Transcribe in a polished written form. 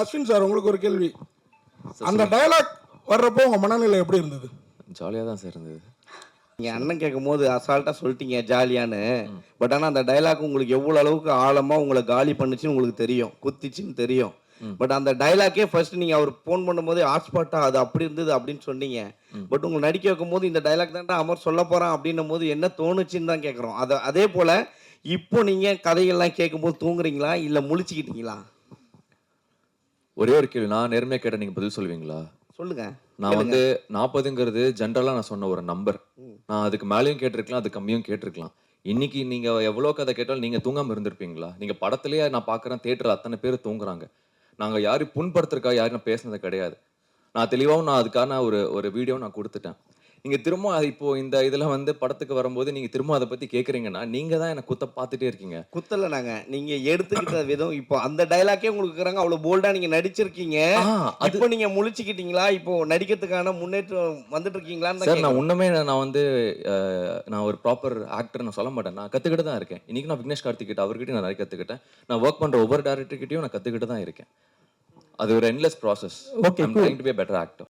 Ashwin sir, உங்களுக்கு ஒரு கேள்வி. அந்த டயலாக் வர்றப்போ உங்க மனநிலை எப்படி இருந்தது? ஜாலியாக தான் சார் இருந்தது. நீங்க அண்ணன் கேட்கும்போது அசால்ட்டா சொல்லிட்டீங்க ஜாலியான்னு. பட் ஆனா அந்த டயலாக் உங்களுக்கு எவ்வளவு அளவுக்கு ஆழமா உங்களை காலி பண்ணுச்சுன்னு உங்களுக்கு தெரியும், குத்திச்சுன்னு தெரியும். பட் அந்த டயலாக்கே ஃபர்ஸ்ட் நீங்க அவர் ஃபோன் பண்ணும்போது ஹாட்ஸ்பாட்டா அது அப்படி இருந்தது அப்படின்னு சொன்னீங்க. பட் உங்களை நடிக்க வைக்கும்போது இந்த டயலாக் தான்டா அமர் சொல்ல போறான் அப்படின்னும் போது என்ன தோணுச்சுன்னு தான் கேட்குறோம். அதே போல இப்போ நீங்க கதைகள்லாம் கேட்கும்போது தூங்குறீங்களா இல்ல முழிச்சுக்கிட்டீங்களா? ஒரே ஒரு கேள்வி, நான் நேர்மையாக கேட்டால் நீங்கள் பதில் சொல்லுவீங்களா? சொல்லுங்க. நான் வந்து 40ங்கிறது ஜென்ரலாக நான் சொன்ன ஒரு நம்பர். நான் அதுக்கு மேலேயும் கேட்டிருக்கலாம், அது கம்மியும் கேட்டிருக்கலாம். இன்னைக்கு நீங்க எவ்வளோ கதை கேட்டாலும் நீங்க தூங்காம இருந்திருப்பீங்களா? நீங்க படத்திலேயே நான் பார்க்குறேன், தியேட்டர்ல அத்தனை பேர் தூங்குறாங்க. நாங்க யாரையும் புண்படுத்துறதுக்காக யாரும் நான் பேசினது கிடையாது. நான் தெளிவாவும் நான் அதுக்கான ஒரு ஒரு வீடியோ நான் குடுத்துட்டேன். நீங்க திரும்ப இப்போ இந்த இதுல வந்து படத்துக்கு வரும்போது நீங்க திரும்ப அத பத்தி கேட்கிறீங்கன்னா, நீங்க தான் என்ன குத்த பார்த்துட்டே இருக்கீங்க. குத்தல நாங்க. நீங்க எடுத்துக்கிட்ட விதம் இப்போ அந்த டயலாக்கே உங்களுக்கு இருக்கிறாங்க. அவ்வளோ போல்டா நீங்க நடிச்சிருக்கீங்க. அது இப்போ நீங்க முழிச்சுக்கிட்டீங்களா? இப்போ நடிக்கிறதுக்கான முன்னேற்றம் வந்துட்டு இருக்கீங்களான்னு தான் சார், நான் கேட்கிறோம். உண்மையே நான் வந்து நான் ஒரு ப்ராப்பர் ஆக்டர் நான் சொல்ல மாட்டேன். நான் கத்துக்கிட்டு தான் இருக்கேன். இன்னைக்கு நான் விக்னேஷ் கார்த்திக் கிட்ட அவர்கிட்டயும் நான் நிறைய கத்துக்கிட்டேன். நான் வொர்க் பண்ற ஒவ்வொரு டைரக்டர் கிட்டயும் நான் கத்துக்கிட்டு தான் இருக்கேன். அது ஒரு endless process. Okay, I am cool. Trying to be a better actor.